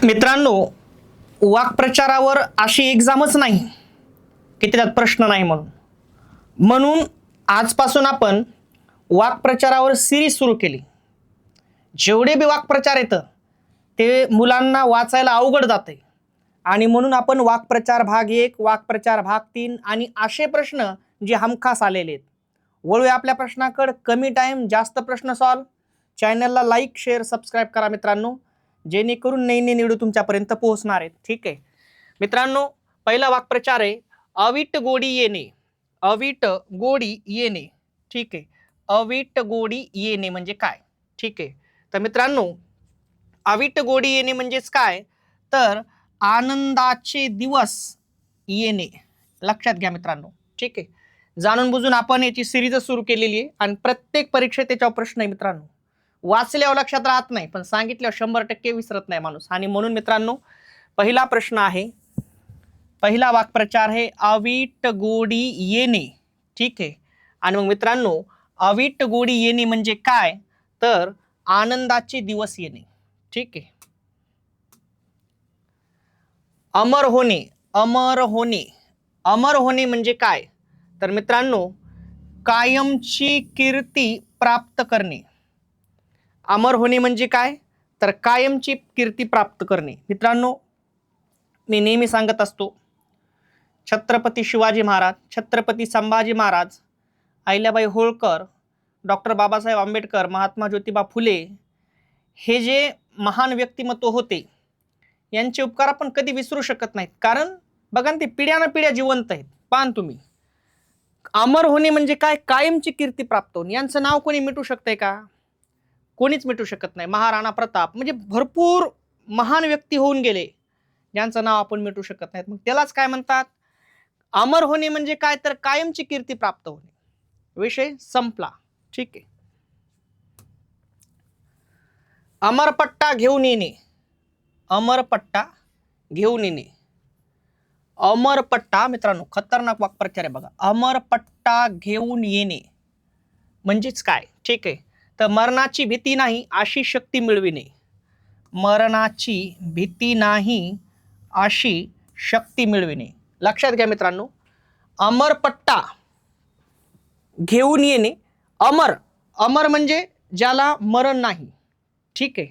मित्रांनो, वाक्प्रचारावर अशी एक्झामच नाही की त्याच्यात प्रश्न नाही म्हणून आजपासून आपण वाक्प्रचारावर सिरीज सुरू केली. जेवढे बी वाक्प्रचार येतं ते मुलांना वाचायला अवघड जाते आणि म्हणून आपण वाक्प्रचार भाग 1, वाक्प्रचार भाग 3 आणि असे प्रश्न जे हमखास आलेले आहेत. वळूया आपल्या प्रश्नाकडे. कमी टाइम जास्त प्रश्न सॉल्व. चॅनलला लाईक, शेअर, सबस्क्राईब करा मित्रांनो, जेणेकरून नवीन व्हिडिओ तुमच्यापर्यंत पोहोचणार आहेत. ठीक आहे मित्रांनो, पहिला वाक्प्रचार आहे अवीट गोडी येणे. अवीट गोडी येणे. ठीक आहे, अवीट गोडी येणे म्हणजे काय? ठीक आहे, तर मित्रांनो अवीट गोडी येणे म्हणजेच काय, तर आनंदाचे दिवस येणे. लक्षात घ्या मित्रांनो. ठीक आहे, जाणून बुजून आपण याची सिरीज सुरू केलेली आहे आणि प्रत्येक परीक्षेत त्याच्यावर प्रश्न आहे मित्रांनो. वाचल्यावर लक्षात राहत नाही पण सांगितल्यावर 100% विसरत नाही माणूस. आणि म्हणून मित्रांनो पहिला प्रश्न आहे, पहिला वाक्प्रचार आहे अवीट गोडी येणे. ठीक आहे, आणि मग मित्रांनो अवीट गोडी येणे म्हणजे काय, तर आनंदाचे दिवस येणे. ठीक आहे, अमर होणे. अमर होणे. अमर होणे म्हणजे काय, तर मित्रांनो कायमची कीर्ती प्राप्त करणे. अमर होणे म्हणजे काय, तर कायमची कीर्ती प्राप्त करणे. मित्रांनो मी नेहमी सांगत असतो, छत्रपती शिवाजी महाराज, छत्रपती संभाजी महाराज, अहिल्याबाई होळकर, डॉक्टर बाबासाहेब आंबेडकर, महात्मा ज्योतिबा फुले हे जे महान व्यक्तिमत्व होते यांचे उपकार आपण कधी विसरू शकत नाहीत. कारण बघा ते पिढ्यानं पिढ्या जिवंत आहेत. पान तुम्ही, अमर होणे म्हणजे काय, कायमची कीर्ती प्राप्त होणे. यांचं नाव कोणी मिटू शकतंय का? कोणीच मिटू शकत नाही. महाराणा प्रताप म्हणजे भरपूर महान व्यक्ती होऊन गेले ज्यांचं नाव आपण मिटू शकत नाहीत. मग त्यालाच काय म्हणतात, अमर होणे म्हणजे काय, तर कायमची कीर्ती प्राप्त होणे. विषय संपला. ठीक आहे, अमरपट्टा घेऊन येणे. अमरपट्टा घेऊन येणे. अमरपट्टा मित्रांनो खतरनाक वाक्प्रचार आहे बघा. अमरपट्टा घेऊन येणे म्हणजेच काय? ठीक आहे, तर मरणाची भीती नाही अशी शक्ती मिळविणे. मरणाची भीती नाही अशी शक्ती मिळविणे. लक्षात घ्या मित्रांनो, अमरपट्टा घेऊन येणे. अमर, अमर म्हणजे ज्याला मरण नाही. ठीक आहे,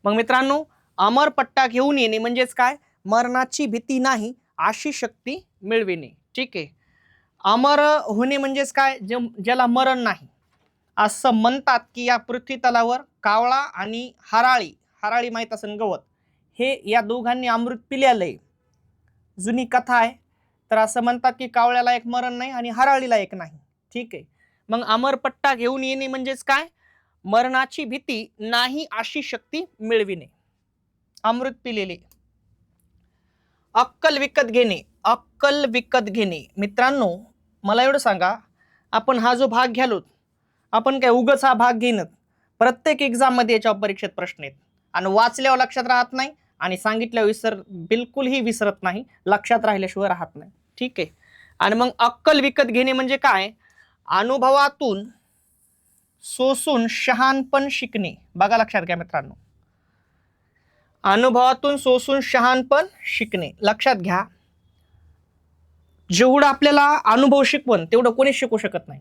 मग मित्रांनो अमरपट्टा घेऊन येणे म्हणजेच काय, मरणाची भीती नाही अशी शक्ती मिळविणे. ठीक आहे, अमर होणे म्हणजेच काय, ज्याला मरण नाही. असं म्हणतात की या पृथ्वी तलावर कावळा आणि हराळी, हराळी माहीत असेल गवत, हे या दोघांनी अमृत पिलेलंय. जुनी कथा आहे. तर असं म्हणतात की कावळ्याला एक मरण नाही आणि हराळीला एक नाही. ठीक आहे, मग अमरपट्टा घेऊन येणे म्हणजेच काय, मरणाची भीती नाही अशी शक्ती मिळविणे. अमृत पिलेले. अक्कल विकत घेणे. अक्कल विकत घेणे. मित्रांनो मला एवढं सांगा, आपण हा जो भाग घ्यालोत, आपण काय उगाच हा भाग घेणं, प्रत्येक एक्झाम मध्ये याच्यावर परीक्षेत प्रश्न आहेत आणि वाचल्यावर लक्षात राहत नाही आणि सांगितल्यावर बिलकुलही विसरत नाही, लक्षात राहिल्याशिवाय राहत नाही. ठीक आहे, आणि मग अक्कल विकत घेणे म्हणजे काय, अनुभवातून सोसून शहाणपण शिकणे. बघा लक्षात घ्या मित्रांनो, अनुभवातून सोसून शहाणपण शिकणे. लक्षात घ्या, जेवढं आपल्याला अनुभव शिकवण तेवढं कोणीच शिकू शकत नाही.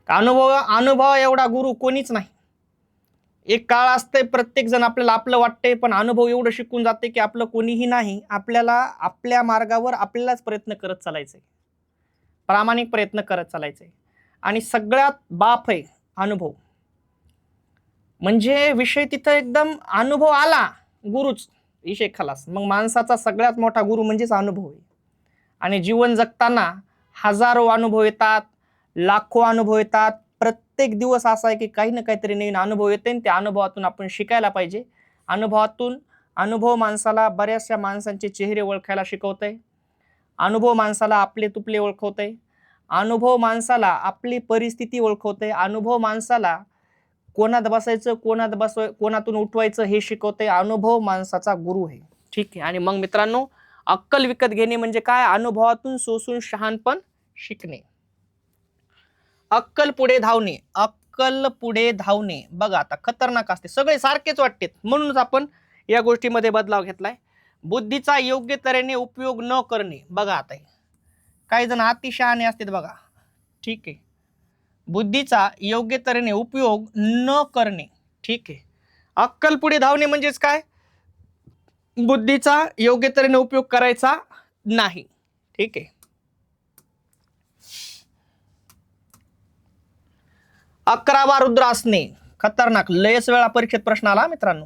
अनुभव एवढा गुरु कोणीच नाही. एक काळ असते प्रत्येक जण आपल्याला आपलं वाटते, पण अनुभव एवढं शिकून जाते की आपलं कोणीही नाही. आपल्याला आपल्या मार्गावर आपल्यालाच प्रयत्न करत चालायचे, प्रामाणिक प्रयत्न करत चालायचे. आणि सगळ्यात बाप आहे अनुभव. म्हणजे विषय तिथं एकदम अनुभव आला, गुरुच विषय खलास. मग माणसाचा सगळ्यात मोठा गुरु म्हणजेच अनुभव आहे. आणि जीवन जगताना हजारो अनुभव येतात, लाखो अनुभव येतात. प्रत्येक दिवस असा आहे की काही ना काहीतरी नवीन अनुभव येते आणि त्या अनुभवातून आपण शिकायला पाहिजे. अनुभव माणसाला बऱ्याचशा माणसांचे चेहरे ओळखायला शिकवतंय. अनुभव माणसाला आपले तुपले ओळखवतंय. अनुभव माणसाला आपली परिस्थिती ओळखवतंय. अनुभव माणसाला कोणात बसायचं, कोणातून उठवायचं हे शिकवतंय. अनुभव माणसाचा गुरु आहे. ठीक आहे, आणि मग मित्रांनो अक्कल विकत घेणे म्हणजे काय, अनुभवातून सोसून शहाणपण शिकणे. अक्कल पुढे धावणे. अक्कल पुढे धावणे बघा आता खतरनाक असते, सगळे सारखेच वाटते म्हणूनच आपण या गोष्टीमध्ये बदलाव घेतलाय. बुद्धीचा योग्य तऱ्हेने उपयोग न करणे. बघा आता काही जण अतिशहाणे असतात बघा. ठीक आहे, बुद्धीचा योग्य तऱ्हेने उपयोग न करणे. ठीक आहे, अक्कल पुढे धावणे म्हणजेच काय, बुद्धीचा योग्य तऱ्हेने उपयोग करायचा नाही. ठीक आहे, 11वा रुद्र असणे. खतरनाक, लयच वेळा परीक्षेत प्रश्न आला मित्रांनो.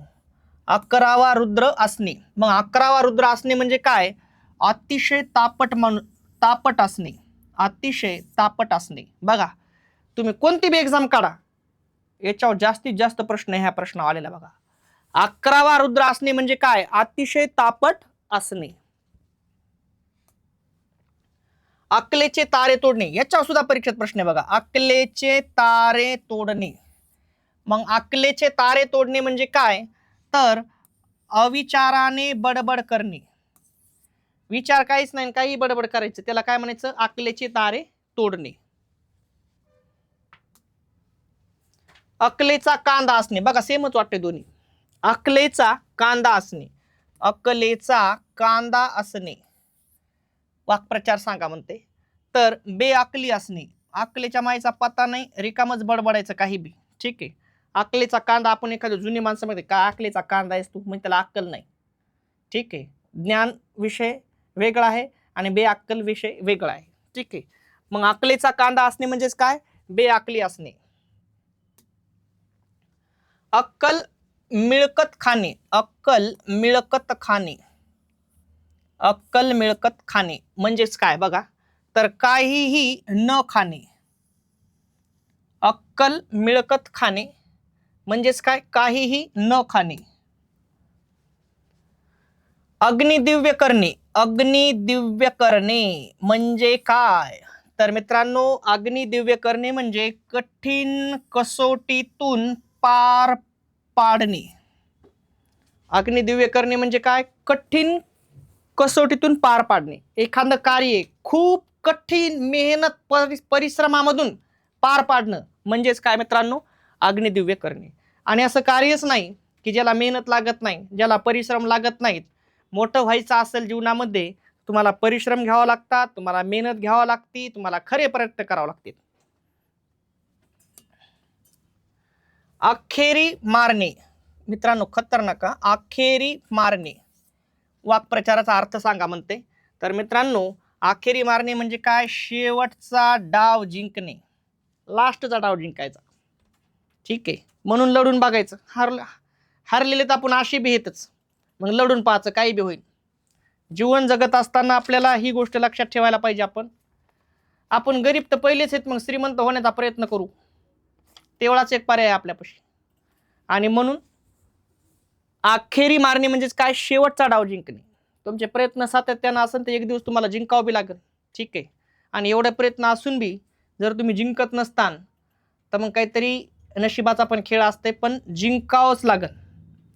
11वा रुद्र असणे. मग 11वा रुद्र असणे म्हणजे काय, अतिशय तापट असणे. अतिशय तापट असणे. बघा तुम्ही कोणती बी एक्झाम काढा, याच्यावर जास्तीत जास्त प्रश्न ह्या प्रश्न आलेला बघा. 11वा रुद्र असणे म्हणजे काय, अतिशय तापट असणे. अक्कलेचे तारे तोडणे, याच्यावर सुद्धा परीक्षेत प्रश्न आहे बघा. अक्कलेचे तारे तोडणे. मग अक्कलेचे तारे तोडणे म्हणजे काय, तर अविचाराने बडबड करणे. विचार काहीच नाही, काही बडबड करायचं, त्याला काय म्हणायचं, अक्कलेचे तारे तोडणे. अक्कलेचा कांदा असणे. बघा सेमच वाटते दोन्ही. अक्कलेचा कांदा असणे, अक्कलेचा कांदा असणे. वाक्प्रचार सांगा म्हणते. तर बेअक्कली असणे. अक्कलेच्या मायेचा पत्ता नाही, रिकामच बडबडायचं काही बी. ठीक आहे, अक्कलेचा कांदा. आपण एखाद्या जुनी माणसामध्ये काय अक्कलेचा कांदा आहेस तू, म्हणजे त्याला अक्कल नाही. ठीक आहे, ज्ञान विषय वेगळा आहे आणि बेअक्कल विषय वेगळा आहे. ठीक आहे, मग अक्कलेचा कांदा असणे म्हणजेच काय, बेअक्कली असणे. अक्कल मिळकत खाणे. अक्कल मिळकत खाणे. अक्कल मिळकत खाणे म्हणजेच काय बघा, तर काहीही न खाणे. अक्कल मिळकत खाणे म्हणजेच काय, काहीही न खाणे. अग्निदिव्य करणे. अग्निदिव्य करणे म्हणजे काय, तर मित्रांनो अग्निदिव्य करणे म्हणजे कठीण कसोटीतून पार पाडणे. अग्निदिव्य करणे म्हणजे काय, कठीण कसोटीतून पार पाडणे. एखादं कार्य खूप कठीण मेहनत परिश्रमामधून पार पाडणं म्हणजेच काय मित्रांनो, अग्निदिव्य करणे. आणि असं कार्यच नाही की ज्याला मेहनत लागत नाही, ज्याला परिश्रम लागत नाहीत. मोठं व्हायचं असेल जीवनामध्ये, तुम्हाला परिश्रम घ्यावा लागतात, तुम्हाला मेहनत घ्यावा लागते, तुम्हाला खरे प्रयत्न करावे लागतील. अखेरी मारणे. मित्रांनो खतरनाक, अखेरी मारणे. वाक्प्रचाराचा अर्थ सांगा म्हणते. तर मित्रांनो अखेरी मारणे म्हणजे काय, शेवटचा डाव जिंकणे, लास्टचा डाव जिंकायचा. ठीक आहे, म्हणून लढून बघायचं. हरलेले तर आपण अशी बी येतच, मग लढून पाहायचं, काही बी होईल. जीवन जगत असताना आपल्याला ही गोष्ट लक्षात ठेवायला पाहिजे. आपण गरीब तर पहिलेच आहेत, मग श्रीमंत होण्याचा प्रयत्न करू, तेवढाच एक पर्याय आपल्यापाशी. आणि म्हणून अखेरी मारणे म्हणजेच काय, शेवटचा डाव जिंकणे. तुमचे प्रयत्न सातत्यानं असेल तर एक दिवस तुम्हाला जिंकावं बी लागेल. ठीक आहे, आणि एवढे प्रयत्न असून बी जर तुम्ही जिंकत नसतान तर मग काहीतरी नशिबाचा पण खेळ असते, पण जिंकावंच लागेल.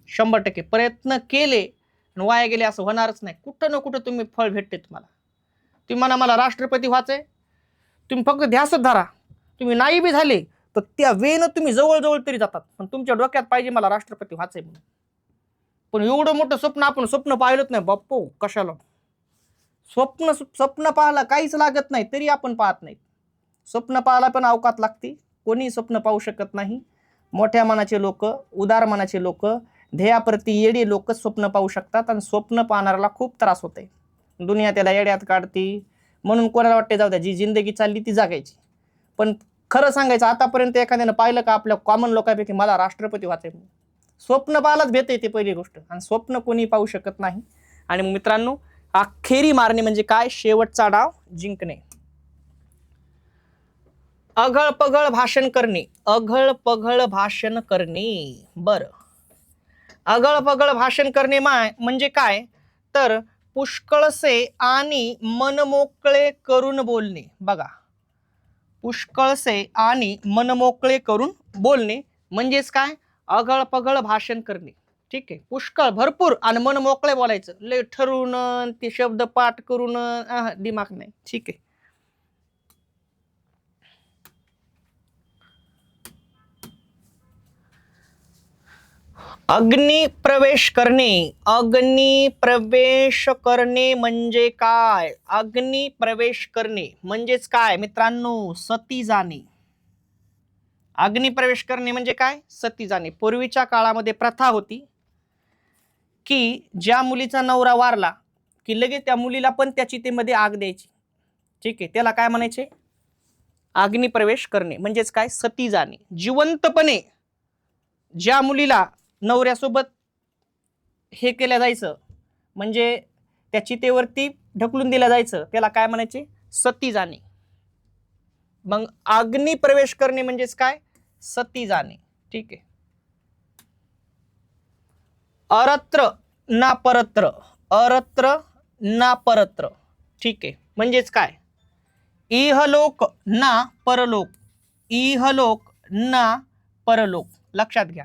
100% प्रयत्न केले आणि वाया गेले असं होणारच नाही. कुठं ना कुठं तुम्ही फळ भेटते तुम्हाला. तुम्ही म्हणा मला राष्ट्रपती व्हायचंय, तुम्ही फक्त ध्यासच धरा, तुम्ही नाही बी झाले तर त्या वेळेनं तुम्ही जवळजवळ तरी जातात. पण तुमच्या डोक्यात पाहिजे मला राष्ट्रपती व्हायचंय म्हणून. पण एवढं मोठं स्वप्न आपण स्वप्न पाहिलंच नाही बाप्पो, कशाला स्वप्न पाहायला काहीच लागत नाही, तरी आपण पाहत नाही. स्वप्न पाहायला पण अवकात लागते. कोणी स्वप्न पाहू शकत नाही. मोठ्या मनाचे लोक, उदार मनाचे लोक, ध्येयाप्रती येडे लोक स्वप्न पाहू शकतात, आणि स्वप्न पाहणाऱ्याला खूप त्रास होते. दुनिया त्याला येड्यात काढती. म्हणून कोणाला वाटते जाऊ द्या, जी जिंदगी चालली ती जगायची. पण खरं सांगायचं, आतापर्यंत एखाद्यानं पाहिलं का आपल्या कॉमन लोकांपैकी मला राष्ट्रपती व्हायचंय म्हणून? स्वप्न पाहायलाच भेटते ते पहिली गोष्ट, आणि स्वप्न कोणी पाहू शकत नाही. आणि मग मित्रांनो अखेरी मारणे म्हणजे काय, शेवटचा डाव जिंकणे. अघळ पघळ भाषण करणे. अघळ पघळ भाषण करणे. बर, अघळ पघळ भाषण करणे म्हणजे काय, तर पुष्कळसे आणि मनमोकळे करून बोलणे. बघा, पुष्कळसे आणि मनमोकळे करून बोलणे म्हणजेच काय, अघळ पघळ भाषण करणे. ठीक आहे, पुष्कळ भरपूर आणि मन मोकळे बोलायचं, लय ठरवून ते शब्द पाठ करून दिमाग नाही. ठीक आहे, अग्नी प्रवेश करणे. अग्नी प्रवेश करणे म्हणजे काय? अग्नी प्रवेश करणे म्हणजेच काय मित्रांनो? सती जाणे. अग्नी प्रवेश करणे म्हणजे काय? सती जाणे. पूर्वीच्या काळामध्ये प्रथा होती की ज्या मुलीचा नवरा वारला की लगेच त्या मुलीला पण त्या चितेमध्ये आग द्यायची. ठीक आहे, त्याला काय म्हणायचे? अग्नी प्रवेश करणे म्हणजेच काय? सती जाणे. जिवंतपणे ज्या मुलीला नवऱ्यासोबत हे केलं जायचं म्हणजे त्या चितेवरती ढकलून दिलं जायचं त्याला काय म्हणायचे? सती जाणे. मग अग्नी प्रवेश करणे म्हणजेच काय? सती जाणे. ठीक आहे. अरत्र ना परत्र. अरत्र ना परत्र. ठीक आहे, म्हणजेच काय? इहलोक ना परलोक. इहलोक ना परलोक. लक्षात घ्या.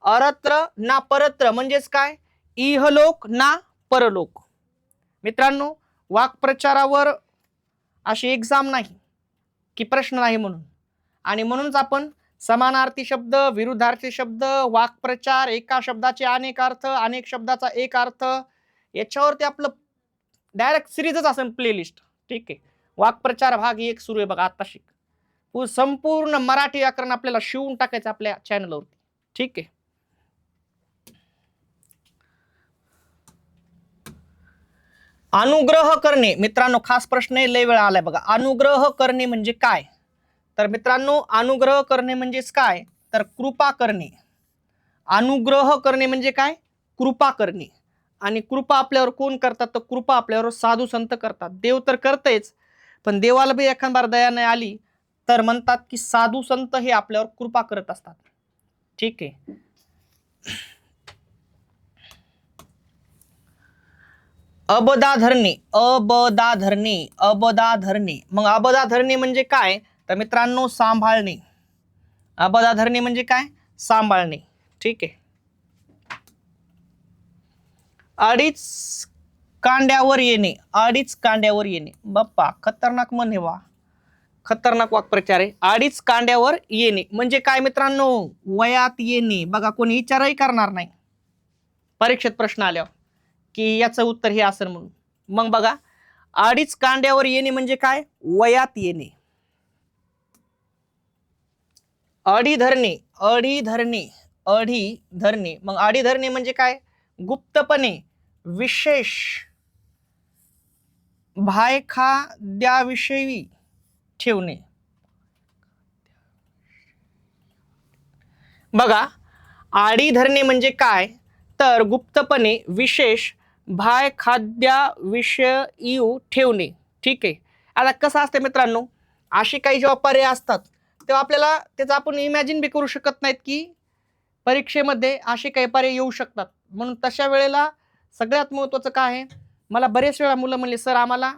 अरत्र ना परत्र म्हणजेच काय? इहलोक ना परलोक. मित्रांनो, वाक्प्रचारावर अशी एक्झाम नाही की प्रश्न नाही म्हणून, आणि म्हणूनच आपण समानार्थी शब्द, विरुद्धार्थी शब्द, वाक्प्रचार, एका शब्दाचे अनेक अर्थ, अनेक शब्दाचा एक अर्थ, याच्यावरती आपलं डायरेक्ट सिरीजच असेल प्लेलिस्ट. ठीक आहे. वाक्प्रचार भाग 1 सुरू आहे बघा आता शिक. संपूर्ण मराठी व्याकरण आपल्याला शिवून टाकायचं आपल्या चॅनलवरती. ठीक आहे. अनुग्रह करणे. मित्रांनो, खास प्रश्न आहे, लय वेळा आलाय बघा. अनुग्रह करणे म्हणजे काय? तर मित्रांनो, अनुग्रह करणे म्हणजेच काय? तर कृपा करणे. अनुग्रह करणे म्हणजे काय? कृपा करणे. आणि कृपा आपल्यावर कोण करतात? तर कृपा आपल्यावर साधू संत करतात. देव तर करतेच, पण देवाला बी एखाद बार दया नाही आली तर म्हणतात की साधू संत हे आपल्यावर कृपा करत असतात. ठीक आहे. अबदा धरणे. अबदा धरणे. अबदा धरणे. मग अबदा धरणे म्हणजे काय? तर मित्रांनो, सांभाळणे. अबदा धरणे म्हणजे काय? सांभाळणे. ठीक आहे. अडीच कांड्यावर येणे. अडीच कांड्यावर येणे. बाप्पा, खतरनाक म्हणे वा, खतरनाक वाक्प्रचार आहे. अडीच कांड्यावर येणे म्हणजे काय मित्रांनो? वयात येणे. बघा, कोणी विचारही करणार नाही परीक्षेत प्रश्न आल्यावर की याचं उत्तर हे असेल म्हणून. मग बघा, अडीच कांड्यावर येणे म्हणजे काय? वयात येणे. अडी धरणे. अडी धरणे. अढी धरणे. मग अडी धरणे म्हणजे काय? गुप्तपणे, विशेष, भायखाद्याविषयी ठेवणे. बघा, आडी धरणे म्हणजे काय? तर गुप्तपणे, विशेष, भायखाद्याविषयी ठेवणे. ठीक आहे. आता कसं असतं मित्रांनो, असे काही जेव्हा पर्याय असतात तेव्हा आपल्याला त्याचं आपण इमॅजिन बी करू शकत नाहीत की परीक्षेमध्ये असे काही पर्याय येऊ शकतात. म्हणून तशा वेळेला सगळ्यात महत्त्वाचं काय आहे? मला बरेच वेळा मुलं म्हणले, सर आम्हाला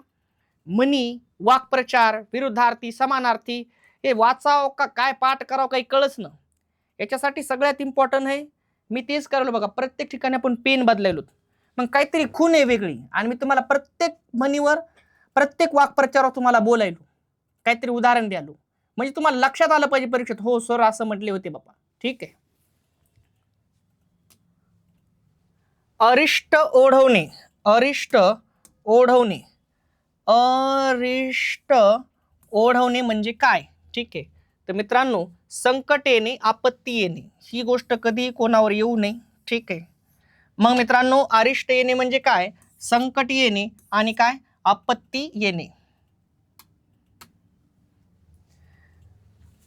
म्हणी, वाक्प्रचार, विरुद्धार्थी, समानार्थी हे वाचाव का काय, पाठ करावं, काही कळच ना. याच्यासाठी सगळ्यात इम्पॉर्टंट आहे, मी तेच करायलो बघा, प्रत्येक ठिकाणी आपण पेन बदलायलो. मग काहीतरी खून आहे वेगळी, आणि मी तुम्हाला प्रत्येक म्हणीवर, प्रत्येक वाक्प्रचारावर तुम्हाला बोलायलो, काहीतरी उदाहरण द्यालो, म्हणजे तुम्हाला लक्षात आलं पाहिजे परीक्षेत, हो सर असं म्हटले होते बाबा. ठीक आहे. अरिष्ट ओढवणे. अरिष्ट ओढवणे. अरिष्ट ओढवणे म्हणजे काय? ठीक आहे. तर मित्रांनो, संकट येणे, आपत्ती येणे, ही गोष्ट कधी कोणावर येऊ नये. ठीक आहे. मग मित्रांनो, अरिष्ट येणे म्हणजे काय? संकट येणे आणि काय? आपत्ती येणे.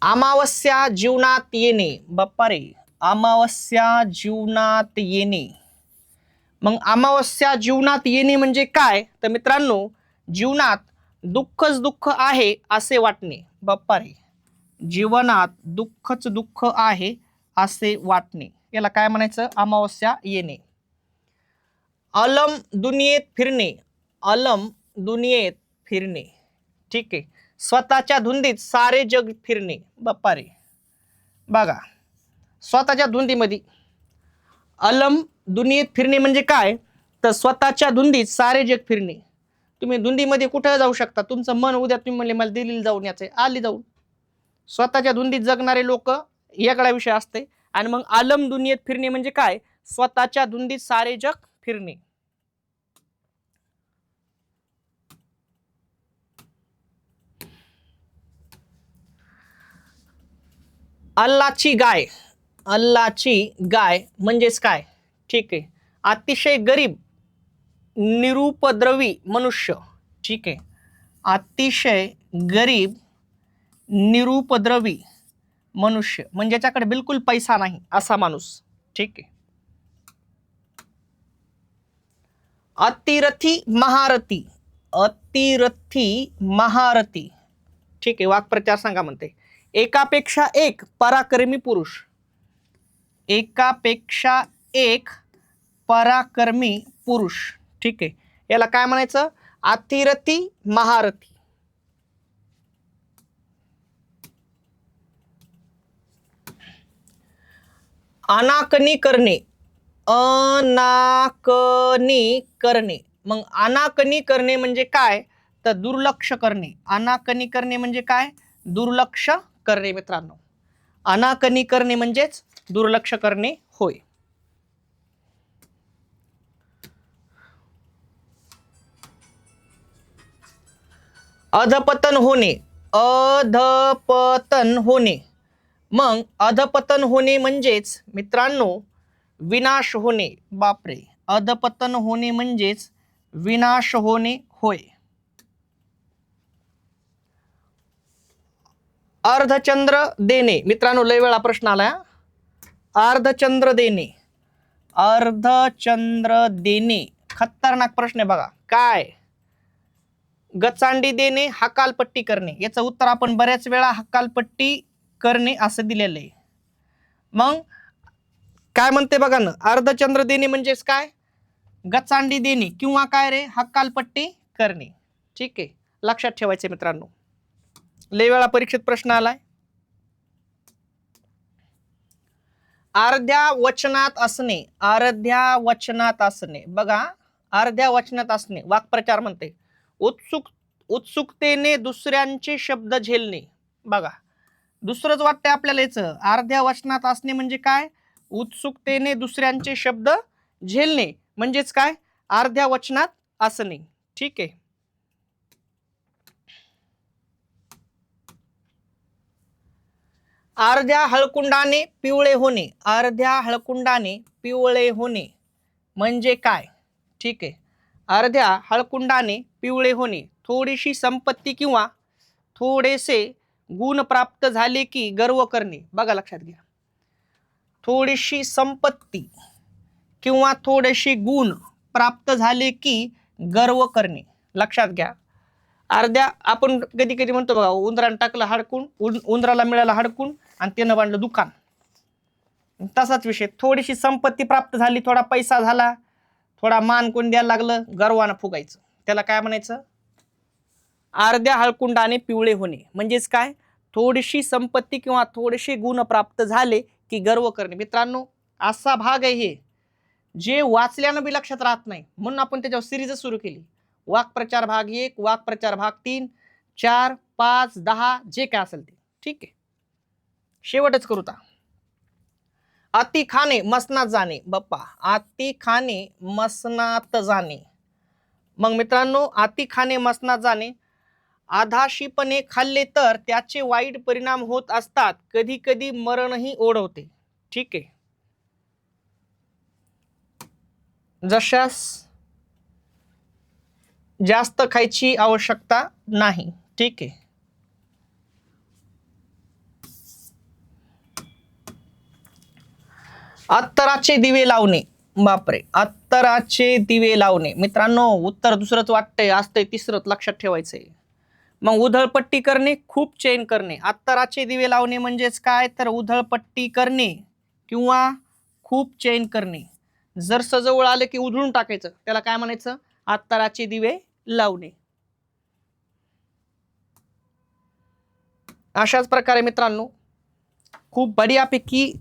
अमावस्या जीवनात येणे. बाप्पा रे, अमावस्या जीवनात येणे. मग अमावस्या जीवनात येणे म्हणजे काय? तर मित्रांनो, जीवनात दुःखच दुःख आहे असे वाटणे. बाप्पा रे, जीवनात दुःखच दुःख आहे असे वाटणे, याला काय म्हणायचं? अमावस्या येणे. अलम दुनियेत फिरणे. अलम दुनियेत फिरणे. ठीक आहे. स्वतःच्या धुंदीत सारे जग फिरणे. बाप्पा रे, बघा, स्वतःच्या धुंदीमध्ये अलम दुनियेत फिरणे म्हणजे काय? तर स्वतःच्या धुंदीत सारे जग फिरणे. तुम्ही धुंदीमध्ये कुठे जाऊ शकता? तुमचं मन उद्या तुम्ही म्हणले मला दिल्लीला जाऊन यायचंय, आली जाऊन. स्वतःच्या धुंदीत जगणारे लोक वेगळा विषय असते, आणि मग आलम दुनियेत फिरणे म्हणजे काय? स्वतःच्या धुंदीत सारे जग फिरणे. अल्लाची गाय, अल्लाची गाय म्हणजेच काय? ठीक आहे, अतिशय गरीब निरुपद्रवी मनुष्य. ठीक आहे, अतिशय गरीब निरुपद्रवी मनुष्य म्हणजे ज्याच्याकडे बिलकुल पैसा नाही असा माणूस. ठीक आहे. अतिरथी महारथी, अतिरथी महारथी. ठीक आहे, वाक्प्रचार सांगा म्हणते. एकापेक्षा एक पराक्रमी पुरुष, एकापेक्षा एक पराक्रमी पुरुष. ठीक आहे, याला काय म्हणायचं? अतिरथी महारथी. अनाकनी करणे, अनाकनी करणे. मग अनाकनी करणे म्हणजे काय? तर दुर्लक्ष करणे. अनाकनी करणे म्हणजे काय? दुर्लक्ष करणे मित्रांनो. अनाकनी करणे म्हणजेच दुर्लक्ष करणे होय. अधपतन होणे, अधपतन होणे. मग अधपतन होणे म्हणजेच मित्रांनो विनाश होणे. बापरे, अधपतन होणे म्हणजेच विनाश होणे होय. अर्धचंद्र देणे. मित्रांनो लय वेळा प्रश्न आला. अर्धचंद्र देणे, अर्धचंद्र देणे खतरनाक प्रश्न आहे बघा. काय? गचांडी देणे, हकालपट्टी करणे. याचं उत्तर आपण बऱ्याच वेळा हकालपट्टी करणे असं दिलेलं आहे. मग काय म्हणते बघा ना, अर्धचंद्र देणे म्हणजेच काय? गचांडी देणे किंवा काय रे? हकालपट्टी करणे. ठीक आहे, लक्षात ठेवायचे मित्रांनो. लय वेळा परीक्षेत प्रश्न आलाय. अर्ध्या वचनात असणे, अर्ध्या वचनात असणे. बघा, अर्ध्या वचनात असणे वाक्प्रचार म्हणते. उत्सुकतेने दुसऱ्यांचे शब्द झेलणे. बघा, दुसरंच वाटतंय आपल्याला याचं. अर्ध्या वचनात असणे म्हणजे काय? उत्सुकतेने दुसऱ्यांचे शब्द झेलणे म्हणजेच काय? अर्ध्या वचनात असणे. ठीक आहे. अर्ध्या हळकुंडाने पिवळे होणे, अर्ध्या हळकुंडाने पिवळे होणे म्हणजे काय? ठीक आहे, अर्ध्या हळकुंडाने पिवळे होणे. थोडीशी संपत्ती किंवा थोडेसे गुण प्राप्त झाले की गर्व करणे. बघा लक्षात घ्या, थोडीशी संपत्ती किंवा थोडेसे गुण प्राप्त झाले की गर्व करणे. लक्षात घ्या. अर्ध्या आपण कधी कधी म्हणतो बघा, उंदरानं टाकलं हडकून, उंदराला मिळालं हडकून आणि त्यानं बांधलं दुकान. तसाच विषय, थोडीशी संपत्ती प्राप्त झाली, थोडा पैसा झाला, थोडा मान कोण द्यायला लागलं, गर्वानं फुगायचं. त्याला काय म्हणायचं? अर्ध्या हळकुंडाने पिवळे होणे म्हणजेच काय? थोडीशी संपत्ती किंवा थोडेसे गुण प्राप्त झाले की गर्व करणे. मित्रांनो असा भाग आहे हे जे वाचल्यानं बी लक्षात राहत नाही, म्हणून आपण त्याच्यावर सिरीज सुरू केली. वाक्प्रचार भाग 1, वाक्प्रचार भाग 3, 4, 5, 10 जे काय असेल ते. ठीक आहे, शेवटच करू. अति खाणे मसनात जाणे. बाप्पा, अति खाणे मसनात जाणे. मग मित्रांनो अति खाणे मसनात जाणे, आधाशीपणे खाल्ले तर त्याचे वाईट परिणाम होत असतात, कधी कधी मरणही ओढवते. ठीक आहे, जशास जास्त खायची आवश्यकता नाही. ठीक आहे. अत्तराचे दिवे लावणे. बापरे, अत्तराचे दिवे लावणे. मित्रांनो उत्तर दुसरंच वाटतंय, असतंय तिसरंच, लक्षात ठेवायचंय. मग उधळपट्टी करणे, खूप चैन करणे. अत्तराचे दिवे लावणे म्हणजेच काय? तर उधळपट्टी करणे किंवा खूप चैन करणे. जर सजवळ आले की उधळून टाकायचं, त्याला काय म्हणायचं? अत्तराचे दिवे लावणे. अशाच प्रकारे मित्रांनो खूप बढियापैकी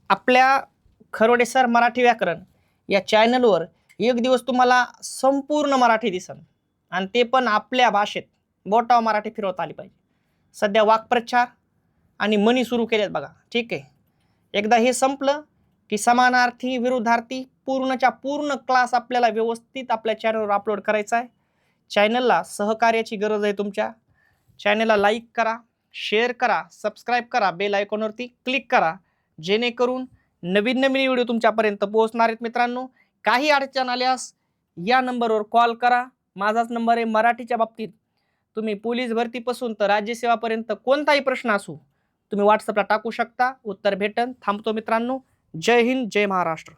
आपल्या खरोडे सर मराठी व्याकरण या चॅनलवर एक दिवस तुम्हाला संपूर्ण मराठी दिसन, आणि ते पण आपल्या भाषेत बोटावर मराठी फिरवता आली पाहिजे. सध्या वाक्प्रचार आणि म्हणी सुरू केलेत बघा. ठीक आहे, एकदा हे संपलं की समानार्थी विरुद्धार्थी पूर्णच्या पूर्ण क्लास आपल्याला व्यवस्थित आपल्या चॅनलवर अपलोड करायचा आहे. चॅनलला सहकार्याची गरज आहे. तुमच्या चॅनलला लाईक करा, शेअर करा, सबस्क्राईब करा, बेल आयकॉनवरती क्लिक करा, जेणेकरून नवीन नवीन व्हिडिओ तुमच्यापर्यंत पोहोचणार आहेत. मित्रांनो, काही अडचण आल्यास या नंबरवर कॉल करा. माझाच नंबर आहे. मराठीच्या बाबतीत तुम्ही पोलीस भरतीपासून तर राज्यसेवापर्यंत कोणताही प्रश्न असू तुम्ही व्हॉट्सअपला टाकू शकता, उत्तर भेटन. थांबतो मित्रांनो. जय हिंद, जय महाराष्ट्र.